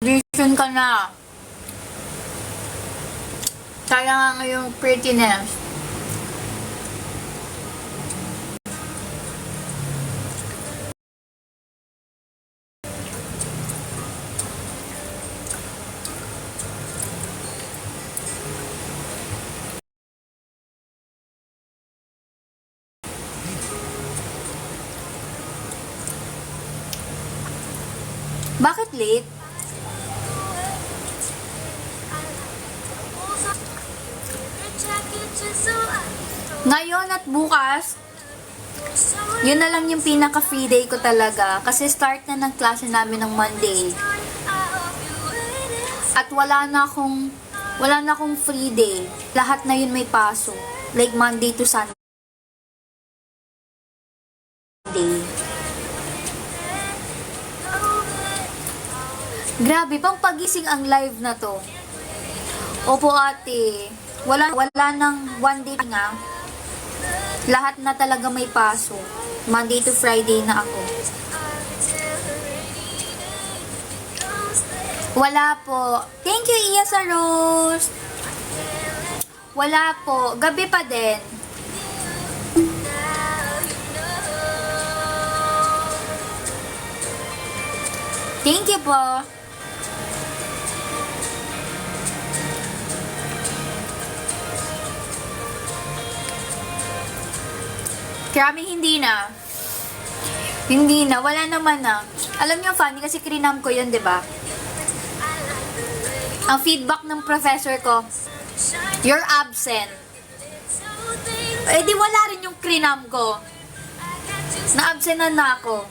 Gising ka na. Kaya nga ngayong prettiness. Bakit late? Ngayon at bukas, yun na lang yung pinaka-free day ko talaga. Kasi start na ng klase namin ng Monday. At wala na akong free day. Lahat na yun may pasok. Like Monday to Sunday. Grabe, pang pagising ang live na to. Opo ate, wala nang one day nga. Lahat na talaga may pasok. Monday to Friday na ako. Wala po. Thank you, Iya sa Rose. Wala po. Gabi pa din. Thank you po. Maraming hindi na. Hindi na. Wala naman na. Alam niyo, funny kasi krinam ko yun, di ba? Ang feedback ng professor ko, you're absent. Eh di wala rin yung krinam ko. Na-absent na ako.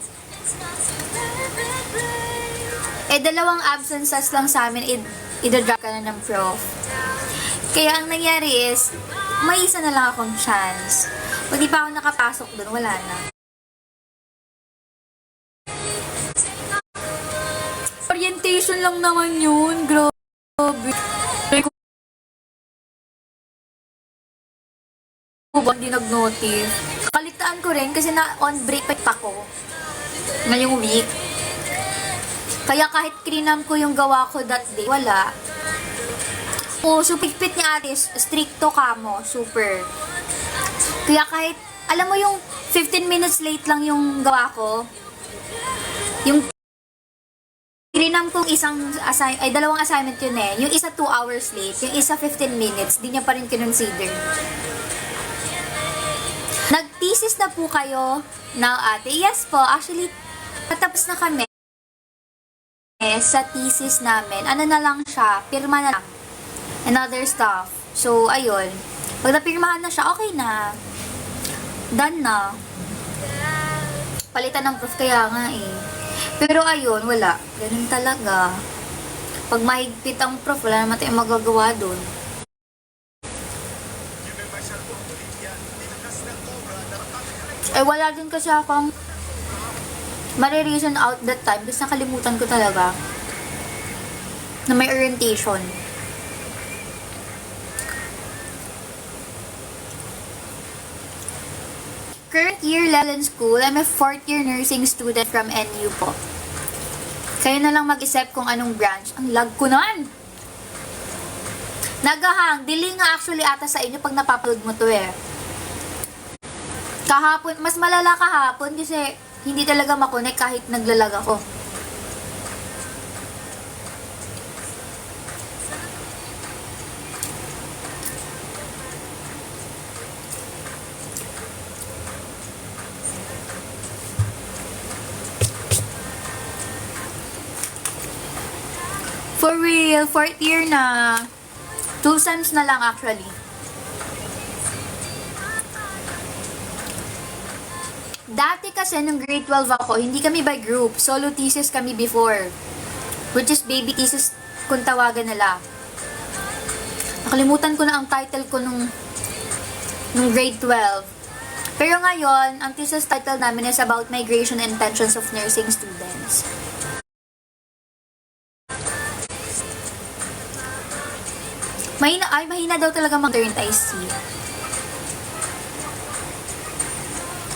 Eh dalawang absences lang sa amin, idadrop ka na ng prof. Kaya ang nangyari is, may isa na lang akong chance. Pag di pa ako nakapasok doon, wala na. Orientation lang naman yun, grabe. Hindi nag-notice. Kalitaan ko rin kasi na on break pa ako ngayong week. Kaya kahit krinam ko yung gawa ko that day, wala. O, so pigpit ni ate, stricto ka mo, super. Kaya kahit, alam mo yung 15 minutes late lang yung gawa ko, yung krinam kong dalawang assignment yun eh. Yung isa 2 hours late, yung isa 15 minutes, di niya pa rin kinonsider. Nag-thesis na po kayo now, ate? Yes po, actually, natapos na kami sa thesis namin. Ano na lang siya, pirma na lang. And other stuff. So, ayun. Pag napirmahan na siya, okay na. Done na. Palitan ng prof kaya nga eh. Pero ayun, wala. Ganun talaga. Pag mahigpit ang prof, wala naman tayong magagawa dun. Eh, wala din kasi akong mare-reason out that time kasi nakalimutan ko talaga na may orientation. Current year Lellen School, I'm a 4th year nursing student from NU po. Kayo na lang mag-isip kung anong branch. Ang lag ko naman! Nagahang, dili nga actually ata sa inyo pag napapaload mo to eh. Kahapon, mas malala kahapon kasi hindi talaga makonek kahit naglalag ako. For real, 4th year na. 2 sems na lang actually. Dati kasi nung grade 12 ako, hindi kami by group. Solo thesis kami before. Which is baby thesis kung tawagan nila. Nakalimutan ko na ang title ko nung grade 12. Pero ngayon, ang thesis title namin is about migration and intentions of nursing students. Mahina daw talaga mag-turn IC.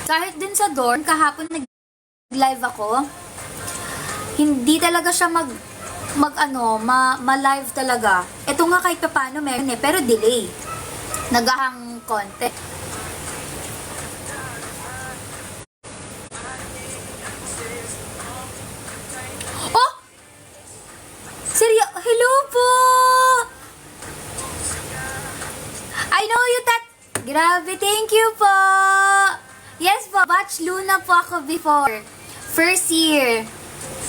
Kahit din sa dorm, kahapon nag-live ako, hindi talaga siya ma-live talaga. Ito nga kahit pa paano meron pero delay. Nagahang konti. Oh! Hello po! I know you Grabe, thank you po! Yes po, batch Luna po ako before. First year.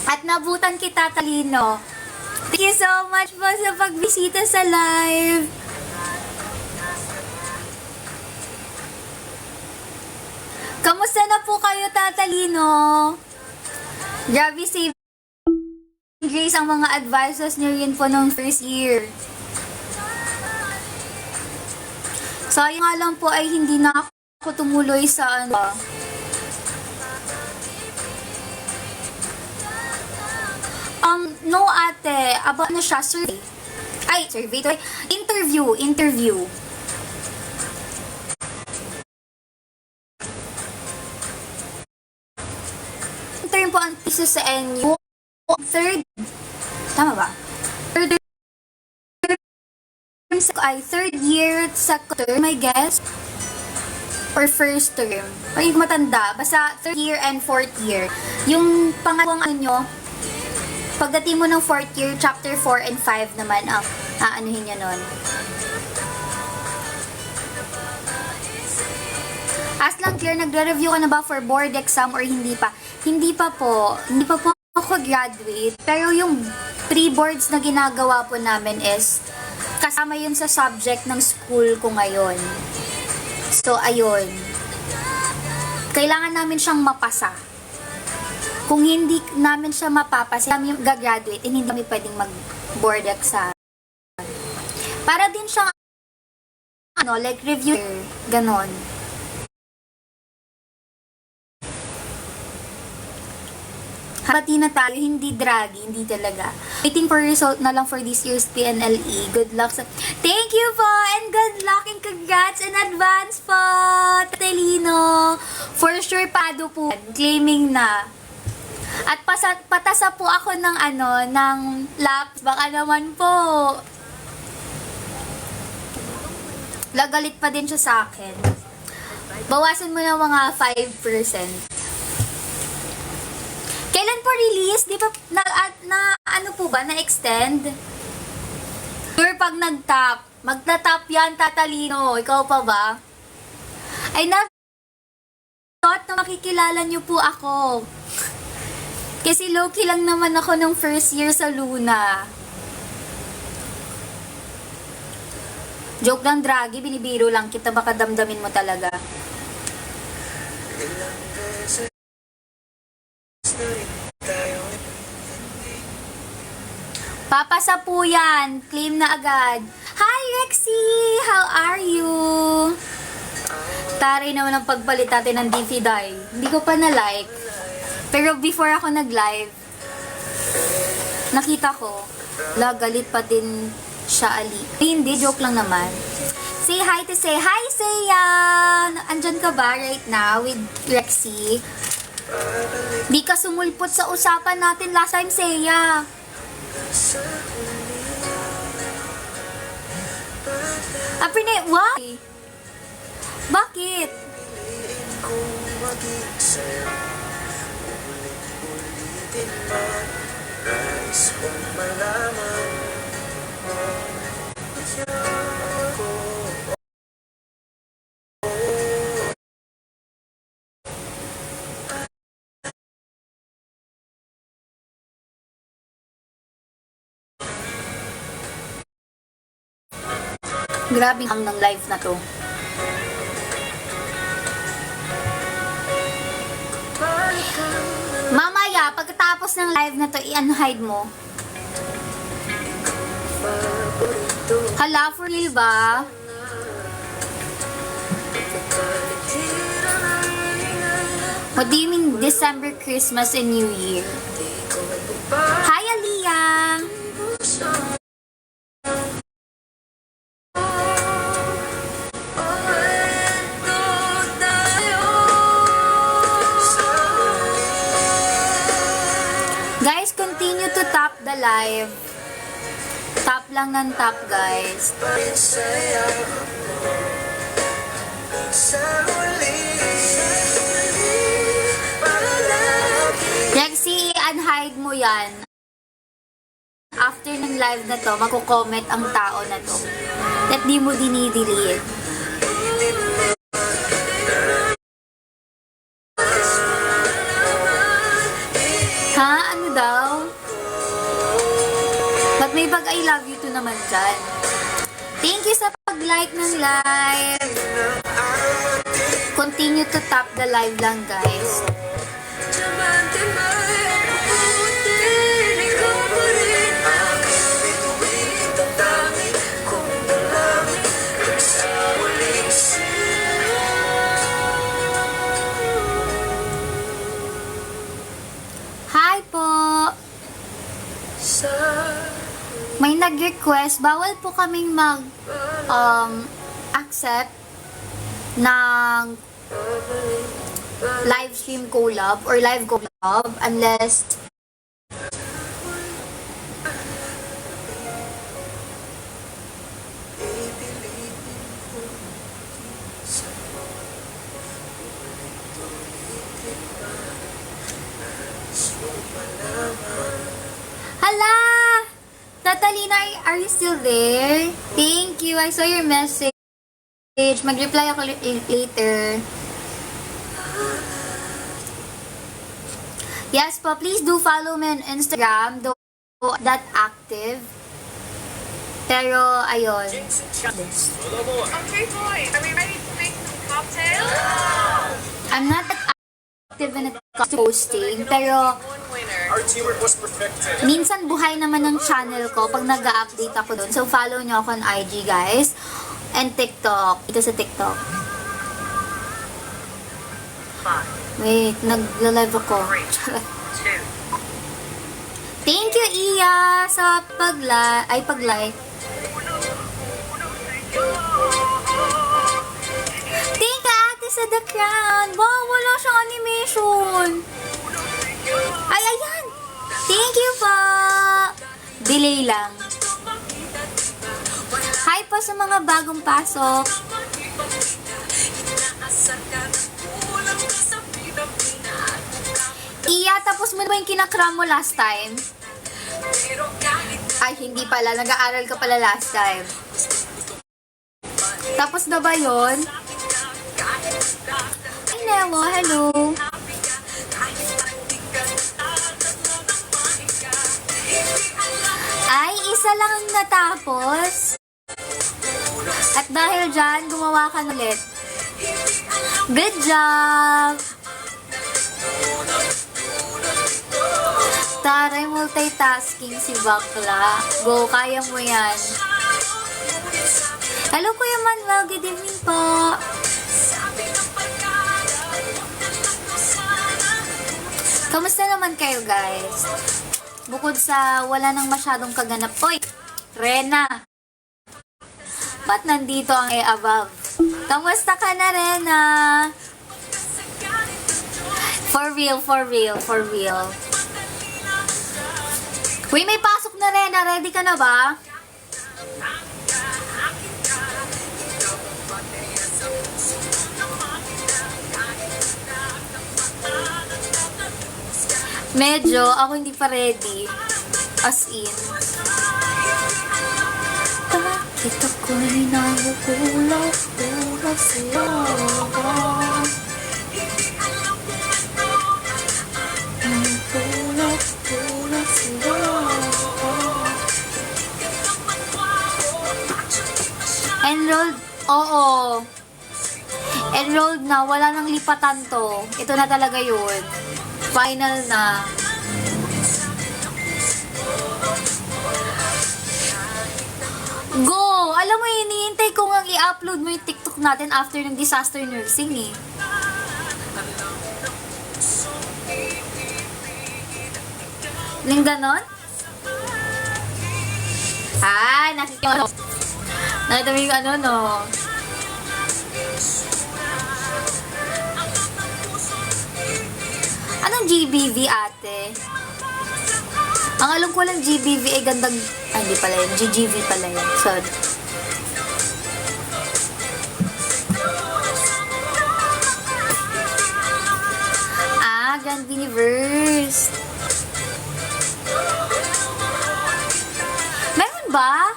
At nabutan kita, Talino. Thank you so much po sa pagbisita sa live. Kamusta na po kayo, Tatalino? Grabe, save Grace ang mga advices niyo yun po nung first year. Sayang nga lang po ay hindi na ako tumuloy sa no ate, about na siya, survey. Interview. Intern po ang thesis sa NU. Tama ba? Third year, second term, I guess. Or first term. Ay, matanda. Basta third year and fourth year. Yung pangalawang pagdating mo ng fourth year, chapter 4 and 5 naman ang aanuhin nyo nun. As lang clear, nagre-review ka na ba for board exam or hindi pa? Hindi pa po. Hindi pa po ako graduate. Pero yung pre-boards na ginagawa po namin is kasama yun sa subject ng school ko ngayon. So, ayun. Kailangan namin siyang mapasa. Kung hindi namin siya mapapasa, kami gagraduate, hindi kami pwedeng mag-board exam. Para din siyang, like review, ganon. Hati na tayo, hindi draggy, hindi talaga. Waiting for result na lang for this year's PNLE. Good luck sa... Thank you po! And good luck and congrats in advance po! Tatelino! For sure, pado po. Claiming na. At patasa po ako ng ng laps. Baka naman po. Lagalit pa din siya sa akin. Bawasan mo na mga 5%. Kailan po release? Di ba ano po ba? Na-extend? Sure pag nag-top. Magta-top yan, Tatalino. Ikaw pa ba? Ay, thought na makikilala niyo po ako. Kasi low-key lang naman ako nung first year sa Luna. Joke lang, Draggy. Binibiro lang kita. Baka damdamin mo talaga. Papasa po yan. Claim na agad. Hi, Rexy! How are you? Taray naman ang pagpalit natin ng DFIDAI. Hindi ko pa na-like. Pero before ako nag-live, nakita ko, galit pa din siya ali. Hindi, joke lang naman. Say hi to say, hi Seiya! Andyan ka ba right now with Rexy? Di ka sumulpot sa usapan natin last time, Seiya. Why? Bakit? Grabe ang ng live na to. Mamaya, pagkatapos ng live na to, i-unhide mo. Hala, for real ba? What do you mean December, Christmas, and New Year? Hi, Aliyah! Guys, continue to tap the live. Tap lang ng tap, guys. Lexi, unhide mo yan. After ng live na to, magko-comment ang tao na to. At di mo dinidelete. Ha? Ano daw? Ba't may pag I love you to naman dyan? Thank you sa pag-like ng live. Continue to tap the live lang, guys. Hi po! May nag-request, bawal po kaming accept ng live stream collab or live collab unless Hala! Tatalina, are you still there? Thank you. I saw your message. Mag-reply ako later. Yes po, please do follow me on Instagram, though that active. Pero, ayun. Okay, boys, are we ready to make some cocktails? I'm not that active when it comes to posting, pero Our teamwork was perfect. minsan buhay naman ng channel ko pag nag-update ako doon. So, follow nyo ako on IG, guys. And TikTok. Ito sa TikTok. Wait, nag-live ako. Thank you, Iya, sa pag-like. Thank you, ate, sa The Crown. Wow, wala siyang animation. Ay, ayan. Thank you po. Delay lang. Hi po sa mga bagong pasok. Iya, tapos mo ba yung kinakram mo last time? Ay, hindi pala. Nag-aaral ka pala last time. Tapos na ba yun? Ay, Nemo. Hello. Ay, isa lang ang natapos. At dahil dyan, gumawa ka ulit. Good job! Taray, multitasking si Bakla. Go, kaya mo yan. Hello, Kuya Manuel. Good evening po. Kamusta naman kayo, guys? Bukod sa wala nang masyadong kaganap. Oy, Rena! Ba't nandito ang above? Kamusta ka na, Rena? For real, for real, for real. Uy, may pasok na, Rena. Ready ka na ba? Medyo, ako hindi pa ready. As in. Bakit ako'y nakukulap sa'yo? Nakukulap sa'yo. Enrolled? Oo. Enrolled na. Wala nang lipatan to. Ito na talaga yun. Final na. Go! Alam mo, hinihintay ko nga i-upload mo yung TikTok natin after ng disaster nursing eh. Ling ganon? Ah, nakikita mo. Nakita mo yung ano, no? Anong GBV, ate? Ang alam ko lang GBV ay gandang, ay hindi pala yun, GGV pala yun. Sorry. Grand Universe. Meron ba?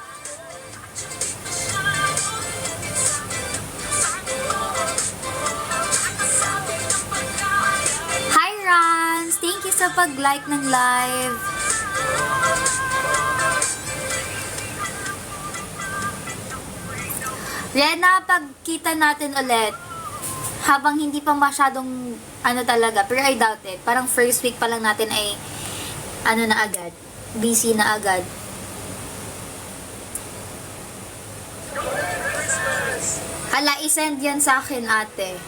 Hi, Rans! Thank you sa pag-like ng live. Rena, pagkita natin ulit. Habang hindi pa masyadong talaga, pero I doubt it. Parang first week pa lang natin ay na agad. Busy na agad. Hala, isend yan sa akin, ate.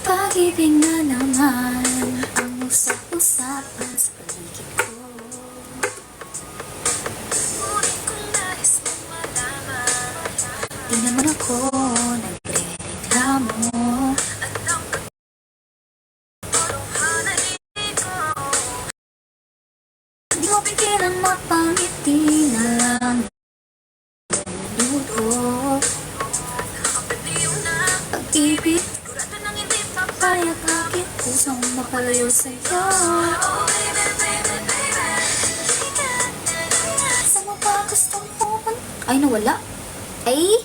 Pag-ibig na naman ang usap-usapan sa paligid ko. Ngunit kung nais mong malaman, di naman ako nagre-reklamo. At ang katotohanan ko, di mo pigilan mapangiti na lang luto. Nakapaliw na pag-ibig, kaya bakit pusong makalayo sa'yo? Oh baby, baby, baby. Saan mo ba gustong pumunta? Ay, nawala. Ay?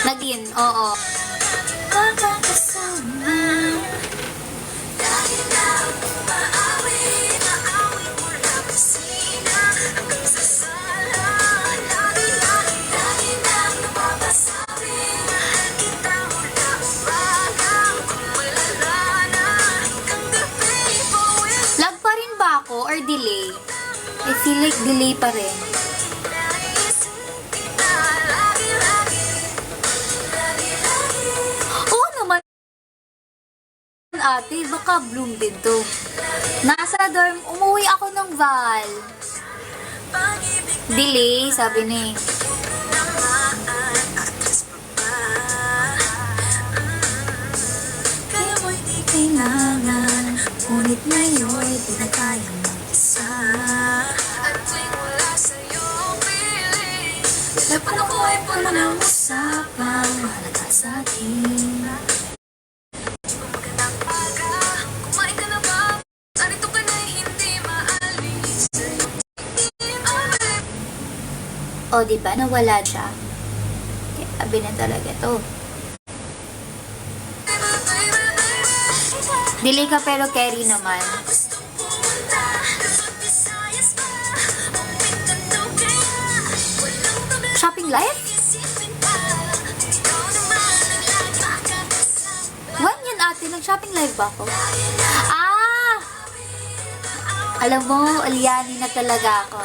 Nagin, oo. Kakakasama. Lag pa rin ba ako or delay? I feel like delay pa rin. Oo naman, ate, baka bloom din to. Nasa dorm, umuwi ako ng Val. Delay, sabi ni. Kaya mo'y di kailangan, ngunit ngayon'y di na kayang mag-isa. At tuwing wala sa'yo piling, laban ako ay puno ng usapang mahalaga sa'kin. O, diba? Nawala siya. Kaya sabi na talaga to. Delay ka pero carry naman. Shopping live? When yan ate? Nag-shopping live ba ako? Ah! Alam mo, alyani na talaga ako.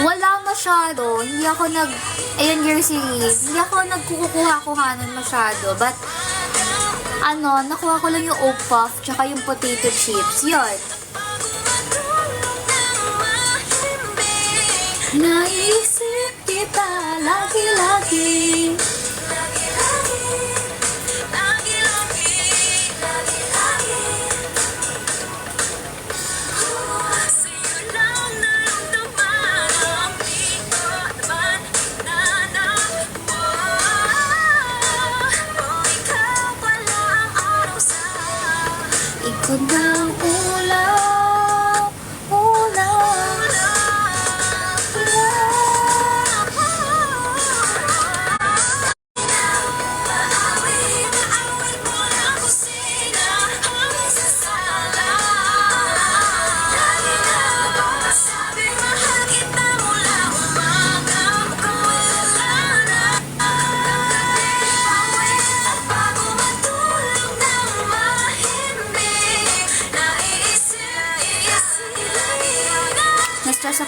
Wala masyado. Hindi ako ayun, Jersey, hindi ako nagkukuha-kuhanan masyado. But, nakuha ko lang yung oat puff, tsaka yung potato chips. Yun. Naisip kita lagi-lagi. Ikaw na ang ulam.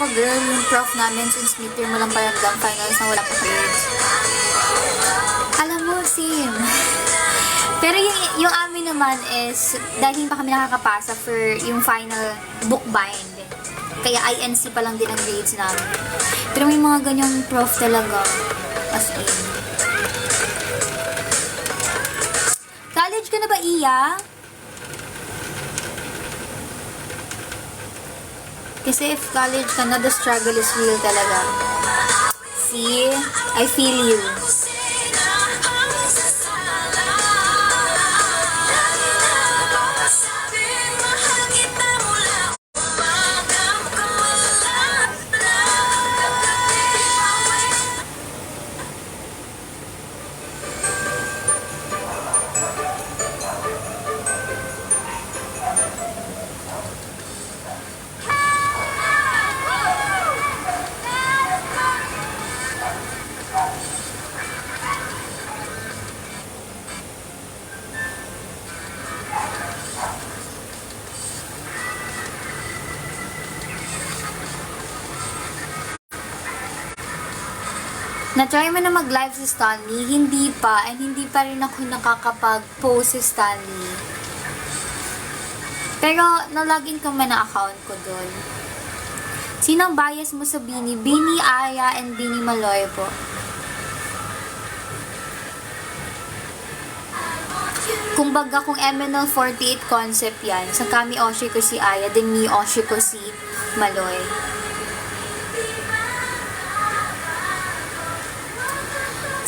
ako, girl, yung prof namin since midterm mo lang pa lang finals na wala pa grades. Alam mo, same. Pero yung amin naman is, dahil hindi pa kami nakakapasa for yung final book bind. Kaya INC pa lang din ang grades namin. Pero may mga ganyang prof talaga. As in. College ka na ba, Iya? Kasi if college ka na, the struggle is real talaga. See? I feel you. Na-try mo na mag-live si Stanley? Hindi pa. And hindi pa rin ako nakakapag-post si Stanley. Pero, nalogin ko man na account ko dun. Sino ang bias mo sa Bini? Bini, Aya, and Bini Maloy po. Kumbaga, kung MNL 48 concept yan, sa kami Oshi ko si Aya, then me Oshi ko si Maloy.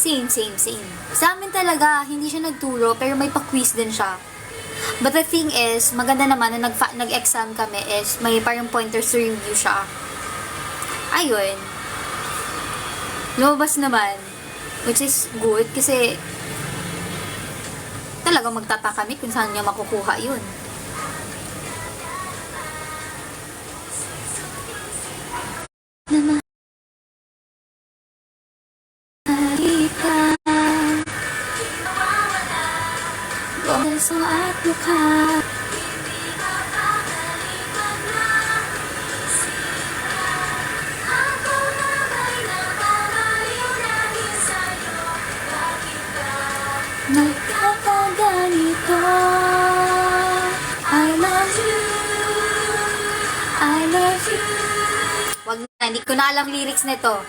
Same. Sa amin talaga, hindi siya nagturo, pero may pa-quiz din siya. But the thing is, maganda naman na nag-exam kami is may parang pointers to review siya. Ayun. Lumabas naman. Which is good kasi talaga magtata kami kung saan niya makukuha yun. Sa at mukha. Nagkakaganito. I love you. I love you. Wag na, hindi ko na alam lyrics nito.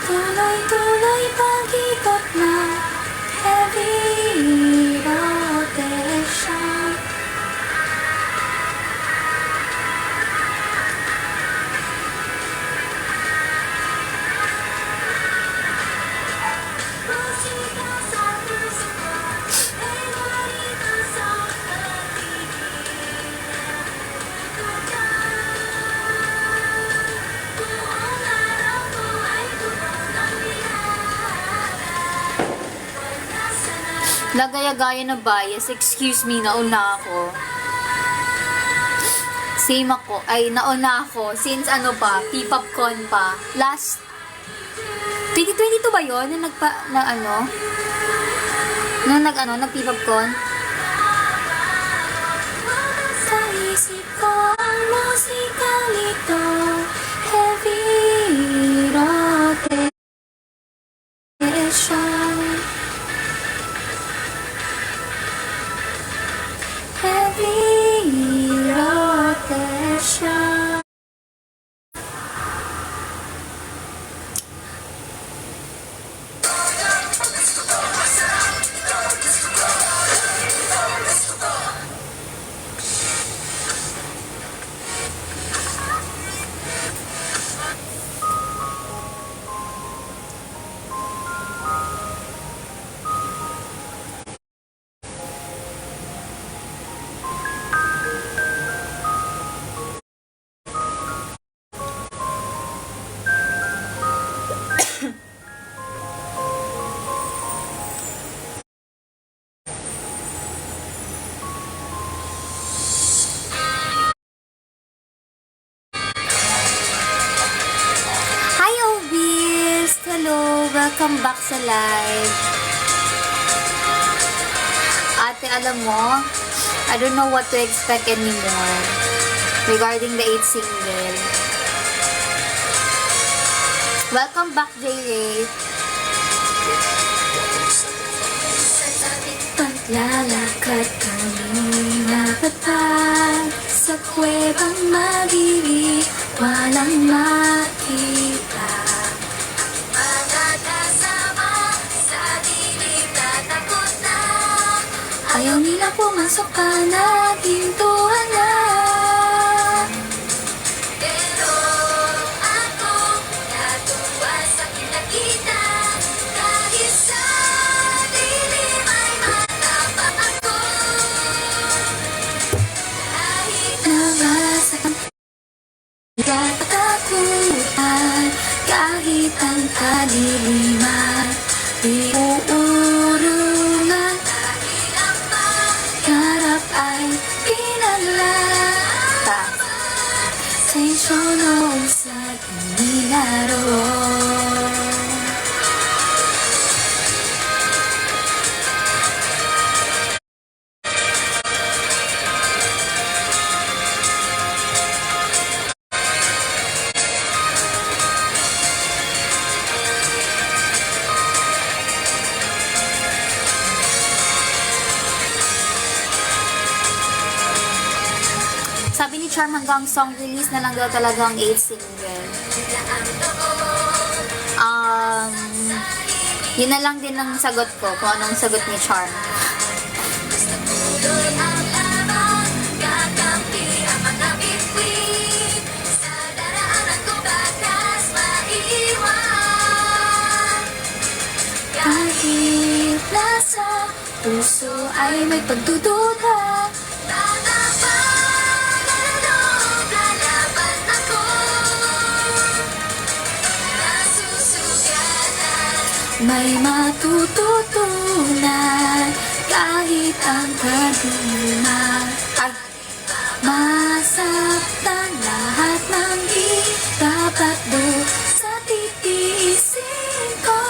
Tuloy-tuloy pag-ikot ng heavy rotation. Lagaya-gaya na bias. Excuse me, nauna ako. Same ako. Ay, nauna ako. Since ano pa, P-Popcon pa. Last 2022 ba yun? Na nag-P-Popcon? Sa isip ko ang musika nito. Heavy rotation. Heavy rotation. Welcome back sa live. Ate alam mo, I don't know what to expect anymore regarding the 8th single. Welcome back, J-Ray. Paglalakad kami napatag sa kuwebang madilim, walang makita. Mga kasama sa dilim na takot na, ayaw nila pumasok ka na pintuan na. Pero ako natuwa sa kinakita, kahit sa dilim ay matapang ako. Kahit nabasa katakutan, kahit ang kadiliman, iuurungan, dahil ang pangarap ay pinaglata. Sensyono sa nilaroon. Sabi ni Charm hanggang song release na lang daw talaga ang 8th single. Yun na lang din ang sagot ko, kung anong sagot ni Charm. Kahit nasa puso ay may pagdududa, may matututunan kahit ang kadiliman ay masaktan. Lahat ng di dapat doon sa titiisin ko,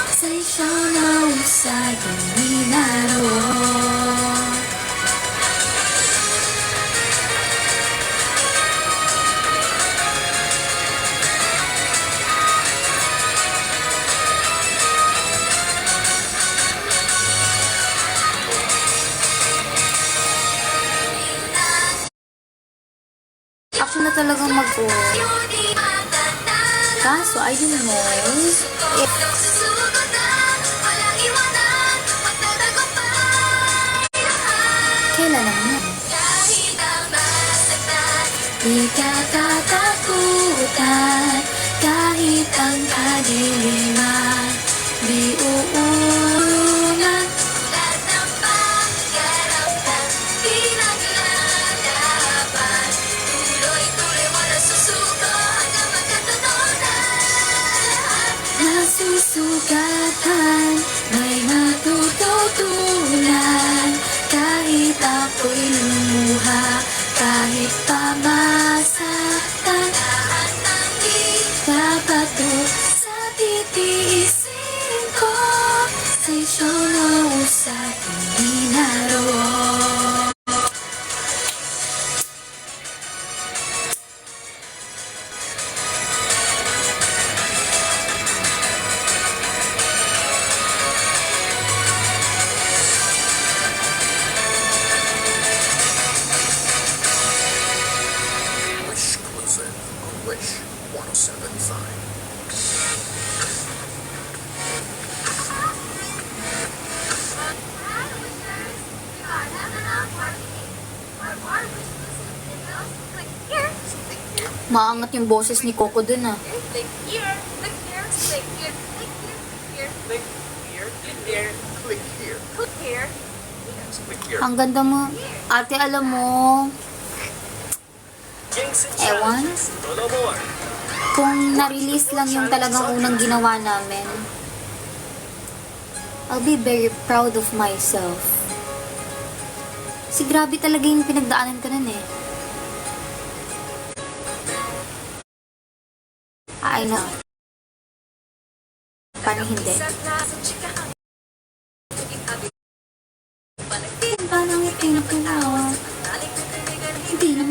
sa isyaw na usay naroon. Ako na talagang mag-on. Kaso, I don't know if kailan naman. Di ka tatakutan kahit ang kadiliman, di uurungan. Nasusugatan, may matututunan kahit ako'y lumuha, kahit pamasaktan. Lahat ng di dapat doon sa titiisin ko, sa isyo na usap hindi naroon. Wish 107.5. Maangat yung boses ni Coco dun ah. Click here, click here, click here, click here, click here, Click here, click here, click here. click here. Yes, click here. Ang ganda mo. Ate, alam mo, ewan, kung na-release lang yung talagang unang ginawa namin, I'll be very proud of myself. Si grabe talaga yung pinagdaanan ko nun eh. I know. Paano hindi? Ba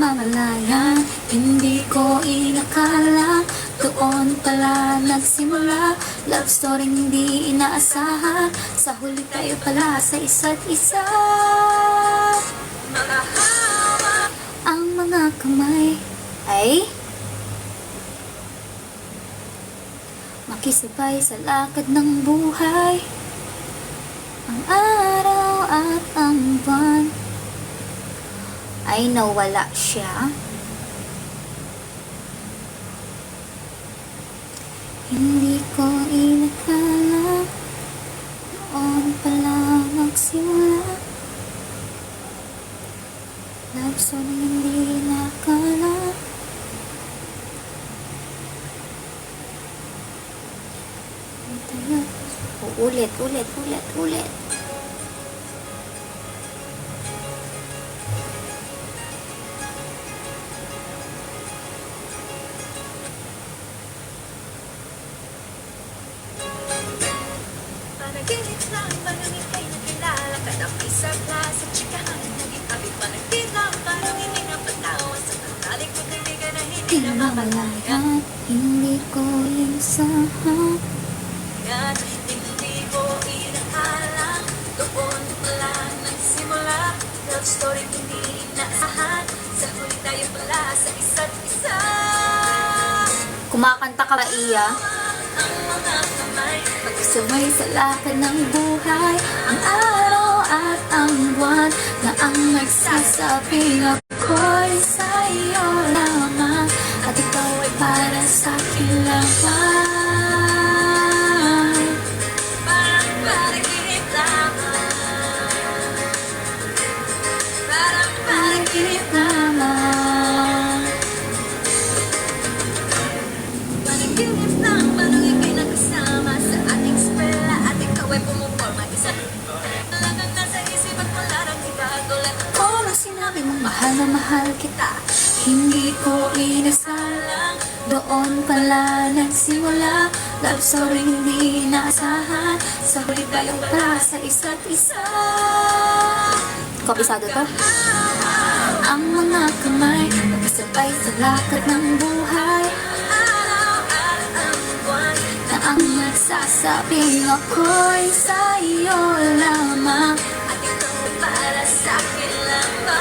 namamalayan. Hindi ko inakala, doon pala nagsimula. Love story hindi inaasahan, sa huli tayo pala sa isa't isa. Ang mga kamay ay makisabay sa lakad ng buhay. Ang araw at ang buwan ay nawala siya. Hindi ko inakala, noon pala magsimula. Love story hindi inakala. Ulit. Panaginip lang, parang ika'y nakilala ka na may sabla sa chikahan. Naging kapit panagpit lang, parang hindi napatawa sa pagtalik mo kaibigan na hindi namamalayan. Hindi ko insahan. Yan, hindi ko inakala, doon pala nagsimula. Love story hindi inaasahan, sa huli tayo pala sa isa't isa. Kumakanta ka ba, Iya? Ang mga kamay, Magsabay sa lakad ng buhay. Ang araw at ang buwan na ang nagsasabing ako'y sa'yo lamang, at ikaw ay para sa'kin lamang. parang panaginip lamang. Parang Panaginip lamang. panaginip lang, parang ika'y nakasama sa ating eskwela at ikaw ay pumuporma. Isa talagang nasa isip at wala nang iba. Tulad Ko nang sinabi mong mahal na mahal kita, hindi ko inasalang, doon pala nagsimula. Love story hindi inaasahan, sa huli tayo pala sa isa't isa. Kapisado to? Ang mga kamay, magkasabay sa lakad ng buhay. araw at ang buwan, Na ang nagsasabing ako'y sa'yo lamang, at ikaw ay para sa'kin lamang.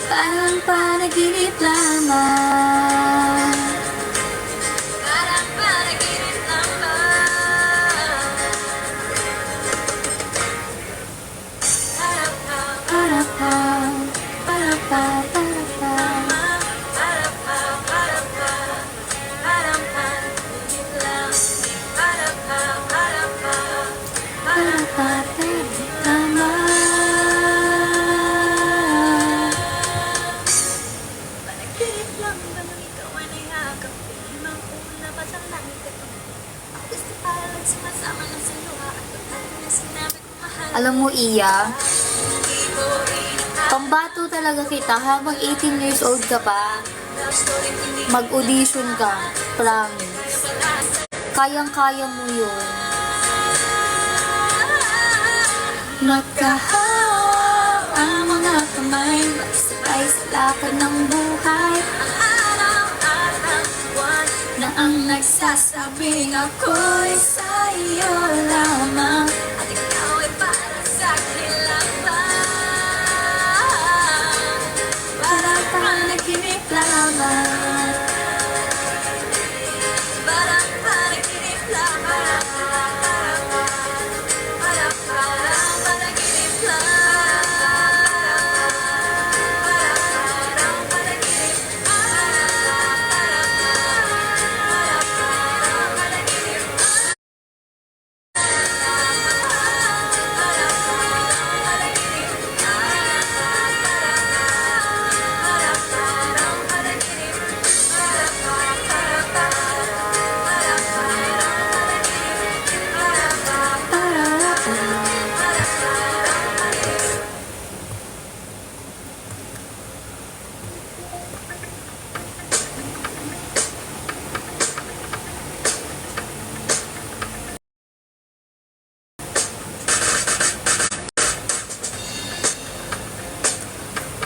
parang panaginip lamang. Parang panaginip lamang. Parang Para pa, para pa, para pa. Para pa, tama. Panaginip lang ba nang ikaw ay nayakap? Limang una pa lang langit at ako gusto para lang sumasama ng sa luha at pagkali na sinabi ko mahal. Alam mo, Iya, Hindi ko rin pambato talaga kita habang 18 years old ka pa. love story hindi Mag-audition ka, promise. Kayang-kaya mo yun. Magkahawak ang mga kamay, magsabay sa lakad ng buhay. araw at ang buwan. Na ang nagsasabing ako'y sa'yo lamang, At ikaw ay para sa'kin lamang. para panaginip lamang. Parang panaginip lamang. Parang panaginip lamang. Parang panaginip. Parang panaginip.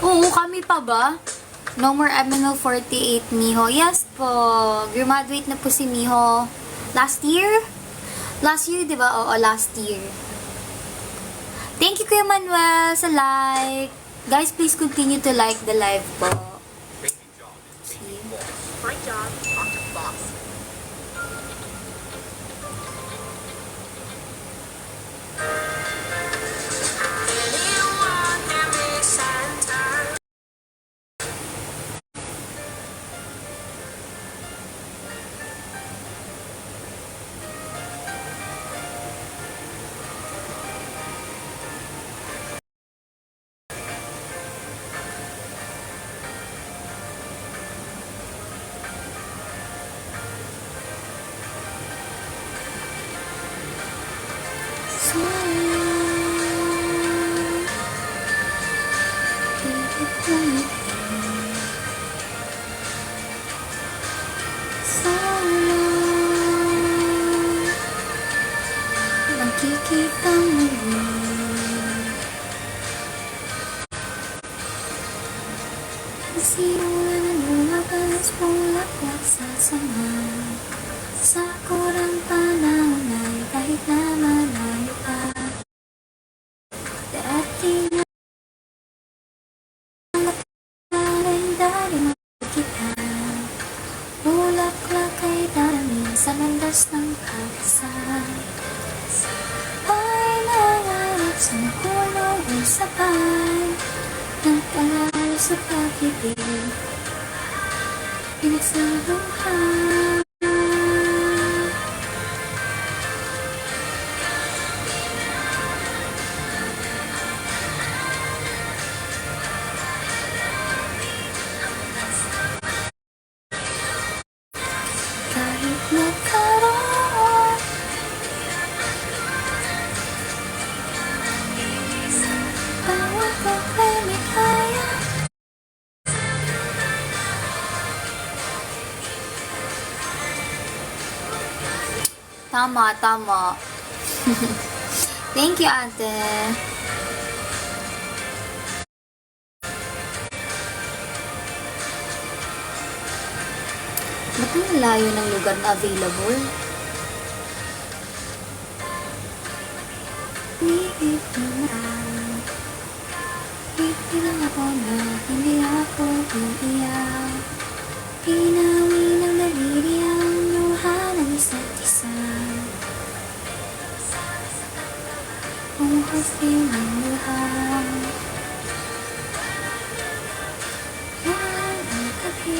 Oo, kami pa ba? No more MNO48 Miho. Yes po. Graduate na po si Miho. Last year? Last year, di ba? Oo, last year. Thank you, Kuya Manuel, sa like. Guys, please continue to like the live po. Baby John is See? making balls. Frank John, talk to Fox. Anyone can be Santa. Nakikita mo sinulan na lumabas bulaklak sa sama. Sa kurang panahon ay kahit na malayo ka. Darating na dali makikita. Bulaklak ay darating sa landas ng kapisan. Ay nangarap sa makulong ay sabay. Nagkalala sa pag-ibig. Pinagsaluhan. Kahit nagkaroon bawat ako'y may kaya. Tama, tama. Thank you, ate. Ba't ang layo ng lugar na available? Ipilang ako na hindi ako iiyak. Pinawi ng daliri ang luha ng isa't isa. Umuhos din ang luha. Yan ang gabi.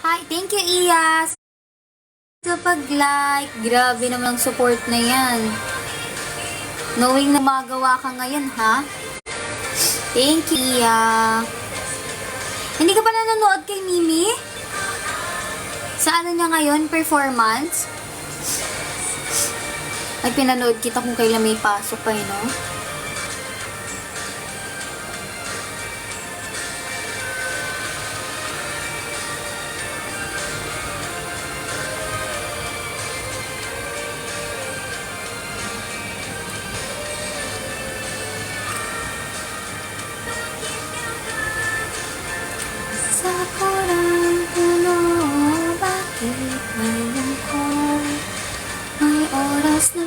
Hi, thank you, Iyas. Sa pag-like, grabe naman ang support na yan. Knowing na magawa ka ngayon, ha? Thank you, Iya. Hindi ka pa nanonood kay Mimi? Sa ano niya ngayon, performance? Ay, pinanood kita kung kailan may pasok pa, no? Sa kurang puno, bakit may lungkot? May oras na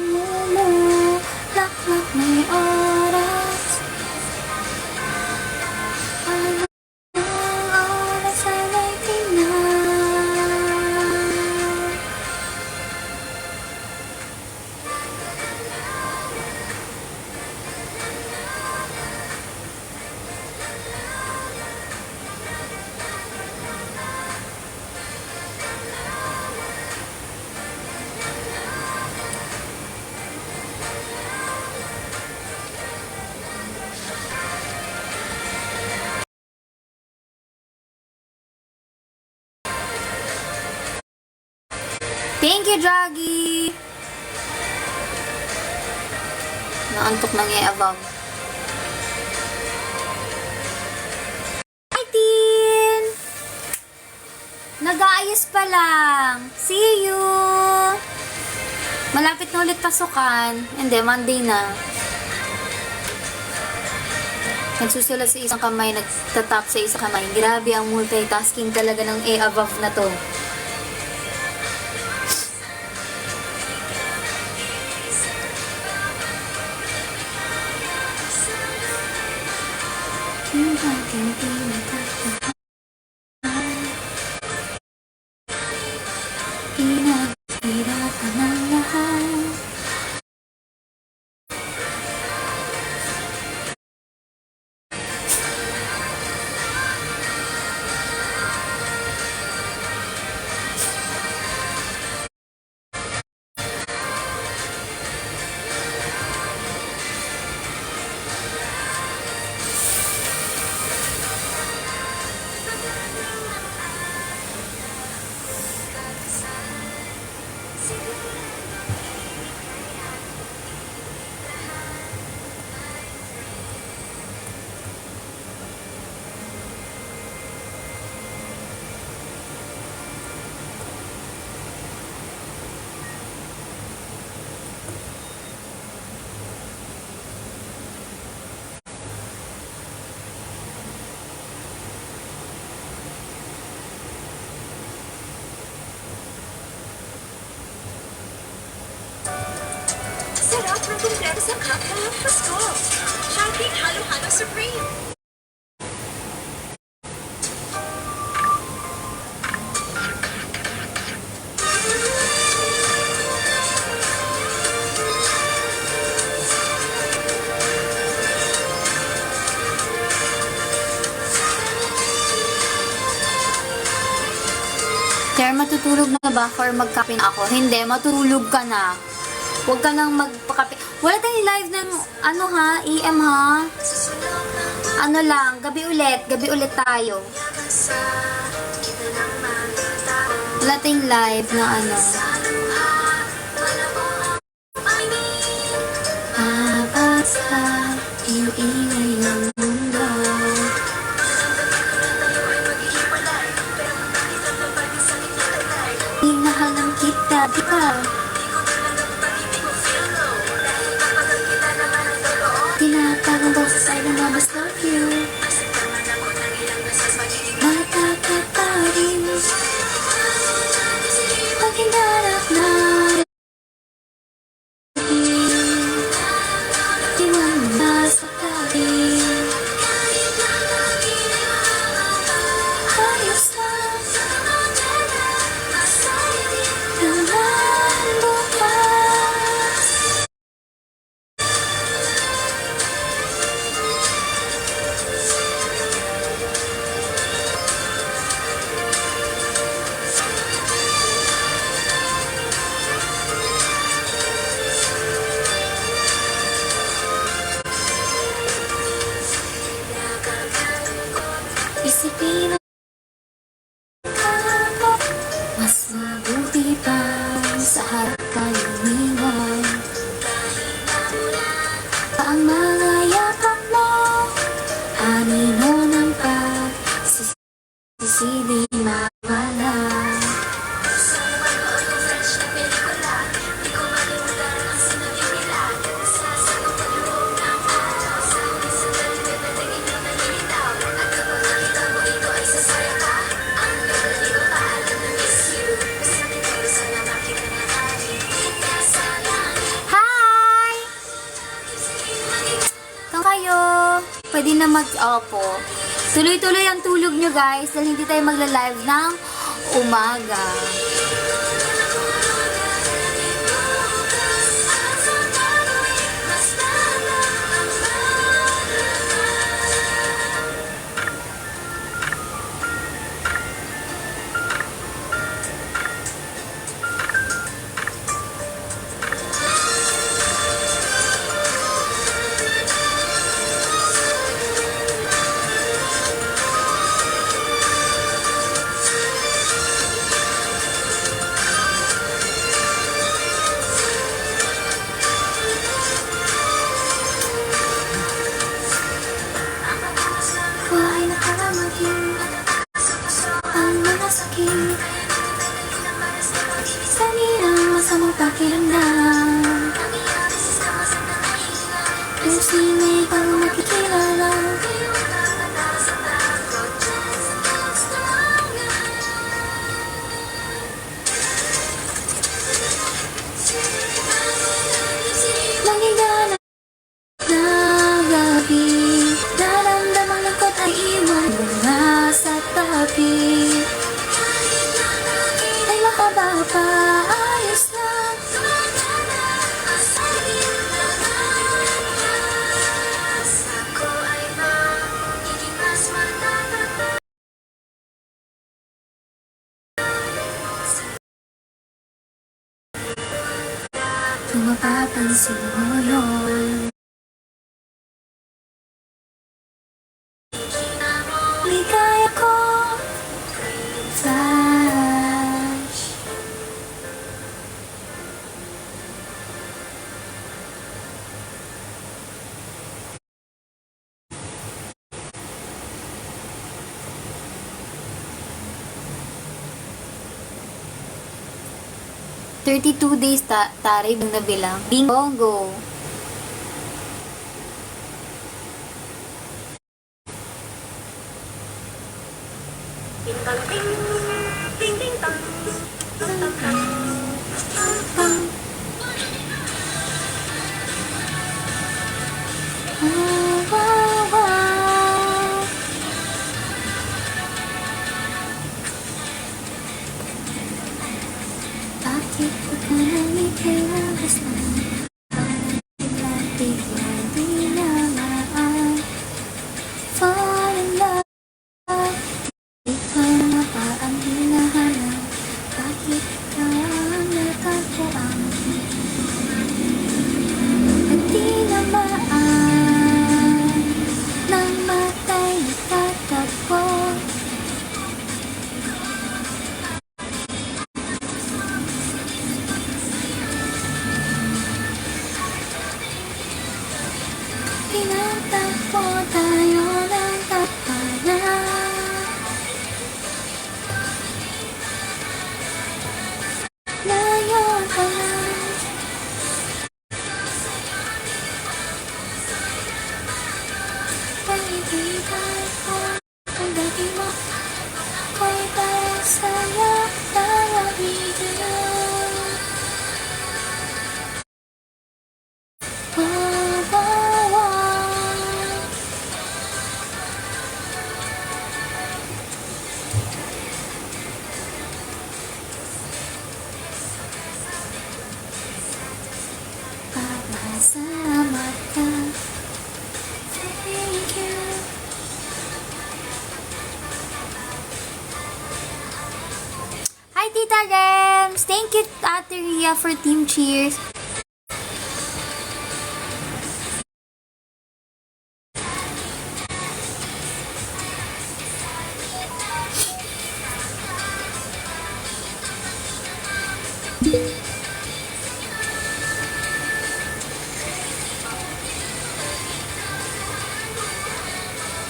laklak may oras. Ano ang oras ay tingnan? Thank you, Draggy! naantok na nga above. Hi, Tin! Nag-aayos pa lang. See you! Malapit na ulit pasukan. Hindi, Monday na. Nagsusulat sa isang kamay, nagtatap sa isang kamay. Grabe ang multitasking talaga ng A above na to. Pinaghirapan ng lahat. Sarap ng kumpleto sa cup ngayong Pasko. Jollibee Halo-Halo Supreme. Claire, matutulog na ba or magkape na ako? Hindi, matulog ka na. Huwag ka nang magpakape. Wala tayong live ng, ano ha, EM ha? Ano lang, gabi ulit tayo. Wala tayong live na ano. Mabasa, ingay ng mundo. Hinahanap kita, di ba? Tinatawag ko sa side ng mabas love you. Mata ka pa rin. Pag hinarap na iwan mo na sa tabi. Ayos lang naman bukas. Isipin mo, mas mabuti pa sa harap tayo niwan. Ang mga yakap mo, anino ng pagsisili mawala. Hi! Kung kayo, pwede na opo. Tuloy-tuloy ang tulog nyo guys dahil hindi tayo magla-live ng umaga. pakiramdam. Yung singay pang makikilala. Manghigala na gabi, naramdamang lungkot ay iwan mula sa tabi. Ay mahaba pa, ayos lang. Ako ay magiging mas matatag. Kung mapapansin mo yun, ligaya ko, flash. "32 days taray bang nabilang. Bingo. Ding dong ding, ding ding dong, dong dong dong. Bakit ko ka nangitilang basta? Bigla di namaan. Fall in love. Di ko na ba ang hinahanap? Bakit ka natagpuan? At di namaan ng matay natatagpo. Pinatagpo tayo ng tapanan. Layo ka lang. Kaibigan ko, ang dati mo ko'y para sa'yo nalabigyan. Wow, wow, wow. Papasalamat ka. Thank you. Hi, Tita Rems! Thank you, Ate Ria, for team cheers.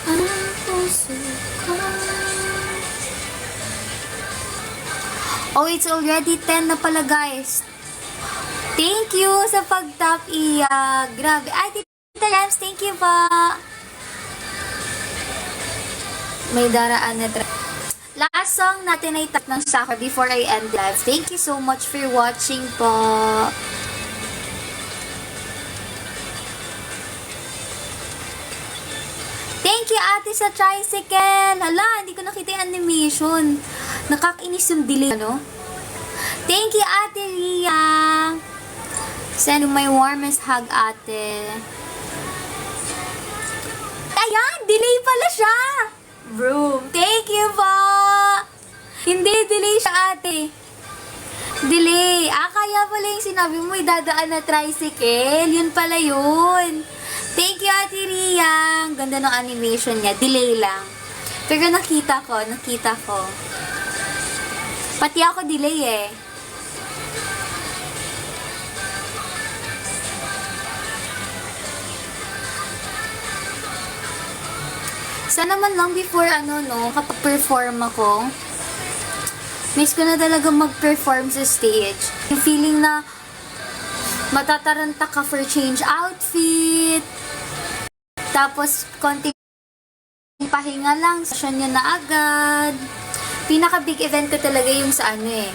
Ang puso ko. Oh, it's already 10 na pala, guys. Thank you sa pag-tap, Iya. Grabe. Ay, Tita Rams, thank you pa. May daraan na last song natin ay tap ng Sakura before I end live. Thank you so much for watching po. Thank you, ate, sa tricycle. Hala, hindi ko nakita yung animation. Nakakainis yung delay, ano? Thank you, Ate Ria. Send my warmest hug, ate. Ayan, delay pala siya. Bro, thank you po. Hindi, delay siya, ate. Delay. Kaya pala yung sinabi mo, idadaan na tricycle. Yun pala yun. Thank you, Ate Ria. Ang ganda ng animation niya. Delay lang. Pero nakita ko. Pati ako delay eh. Sana man lang before kapag perform ako, miss ko na talaga mag-perform sa stage. Yung feeling na Matataranta ka for change outfit. Tapos, konting pahinga lang, session nyo na agad. Pinaka-big event ko talaga yung sa ano eh.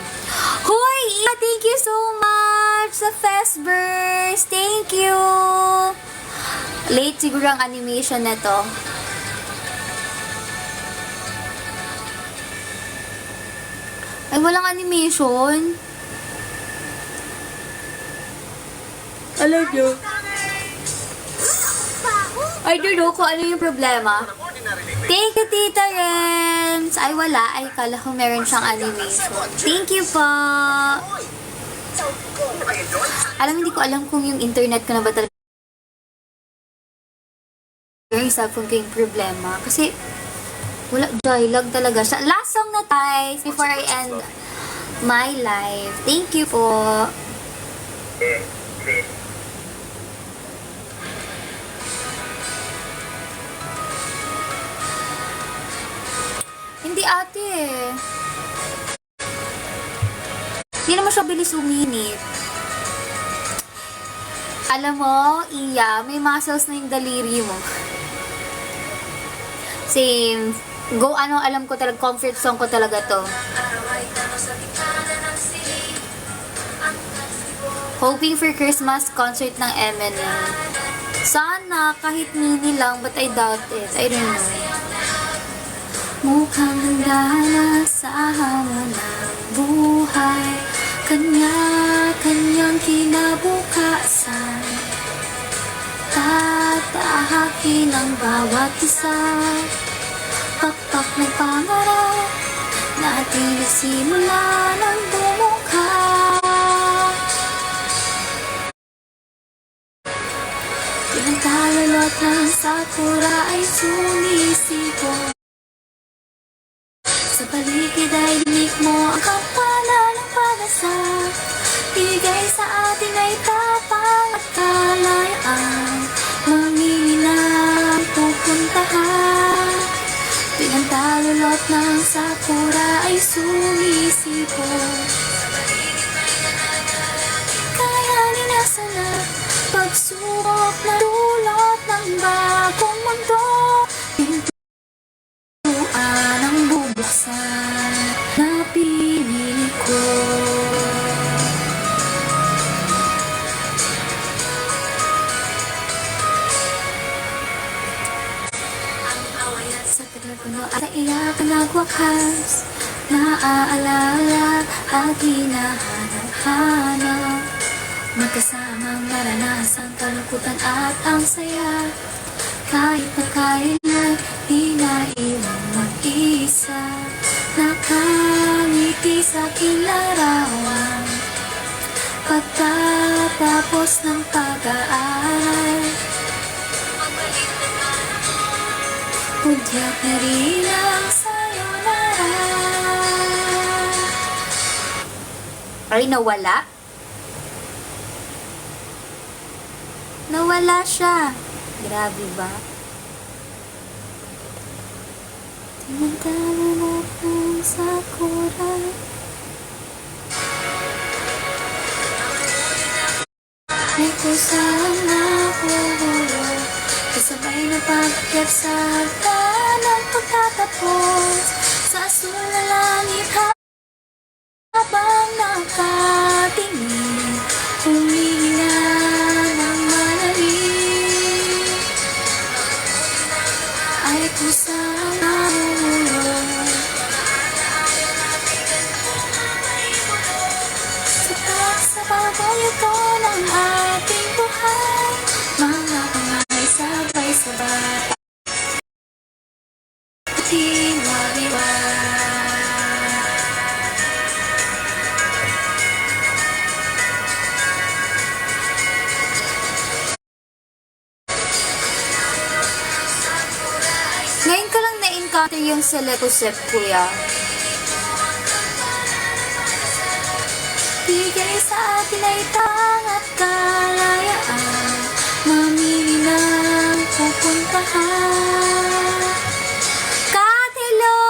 Hoy! Iya, thank you so much sa Festburst! Thank you! Late siguro ang animation na to. Ay, walang animation. Alam nyo. I don't know kung ano yung problema. Thank you, Tita Rems! Ay, wala. Ay, kala ko meron siyang animation. Thank you po! Alam, hindi ko alam kung yung internet ko na ba talaga yung cellphone ko yung problema. Kasi, wala, dialogue talaga siya. Last song na guys, before I end my live. Thank you po. Hindi ate eh. Hindi naman siya bilis uminit. Alam mo, Iya, may muscles na yung daliri mo. Same. Go, ano, alam ko talaga, comfort song ko talaga to. Hoping for Christmas concert ng Eminem. Sana, kahit mini lang, but I doubt it. I don't know. Mukhang handa na sa hamon ng buhay, kanya-kanyang kinabukasan. Tatahakin ang bawat isa, pakpak ng pangarap, natin simula ng bumukha. Pinagkalalot ng sakura ay sumisipon. Sa paligid ay dinig mo ang kampana ng pag-asa. Bigay sa atin ay tapang at kalayaan. Mangilinang pupuntahan. Pinagtalulot ng sakura ay sumisipon. Kayanin na sana pagsubok na dulot ng bagong mundo. Ang bubuksan na pinili ko. Sa tagal ko no at iyak ang nagwakas, naaalala at hinahanap-hanap. Magkasamang naranasan, kalungkutan at ang saya. Kahit na kailan, di na iwang mag-isa. Nakangiti sa aking larawan. Pagkatapos ng pag-aaral, hudyat na rin ang sayonara. Ay, nawala? Nawala siya. Grabe ba? Tinagdala ng sakura. May kusang nakuhuro, kasabay na pag-akyat sa hagdan ng pagtatapos. Sa asul na langit habang nakatingin, humingi na ng manalig. Ay kusang nakuhuro, sa pagayuto ng ating buhay, mga pangay sabay-sabay at hiwa-hiwa. Ngayon ko lang na-encounter yung Selekusep, kuya. Bigay sa atin ay tangat kalayaan, mamili ng pupuntahan. Kat, hello!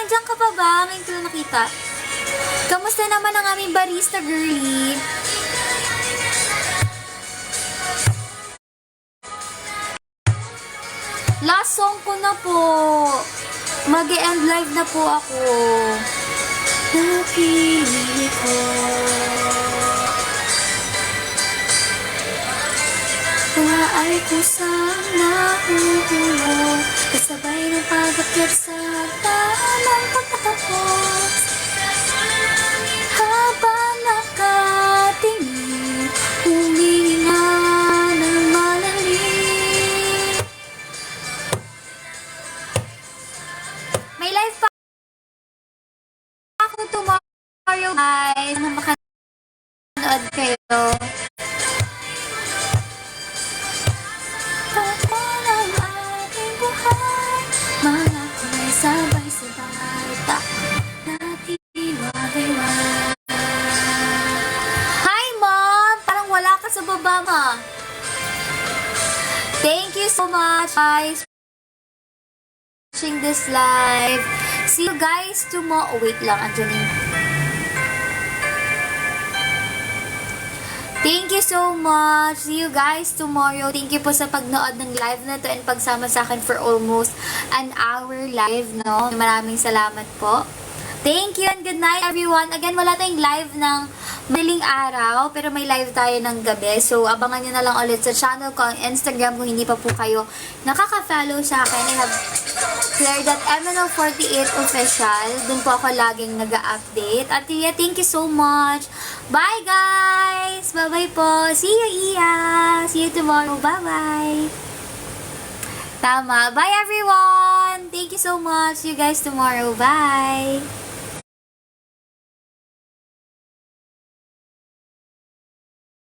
Nandiyan ka pa ba? Ngayon ko lang nakita. Kamusta naman ang aming barista, girlie? Mag-end live na po ako. Napili ko. Kaya ay kusang nahuhulog, kasabay ng pag-akyat sa tamang pagkatapos. Habang nakatingin, huminga ng malalim. May live pa ako tomorrow, guys. Na makanood kayo. Tapos ang ating buhay, mga kulay sabay-sabay, natin wagay-wagay. Hi, Mom! Parang wala ka sa baba, Ma. Thank you so much, guys, for watching this live. See you guys tomorrow. Oh, wait lang, andyan yung... Thank you so much. See you guys tomorrow. Thank you po sa pagnood ng live na to and pagsama sa akin for almost an hour live, no? Maraming salamat po. Thank you and good night, everyone. Again, wala tayong live ng madaling araw, pero may live tayo ng gabi. So, abangan nyo na lang ulit sa channel ko, Instagram, kung hindi pa po kayo nakaka-follow sa akin. I have Claire.MNO48 official. Dun po ako laging nag-update. At yeah, thank you so much. Bye, guys! Bye-bye po. See you, Iya! See you tomorrow. Bye-bye! Tama. Bye, everyone! Thank you so much. See you guys tomorrow. Bye!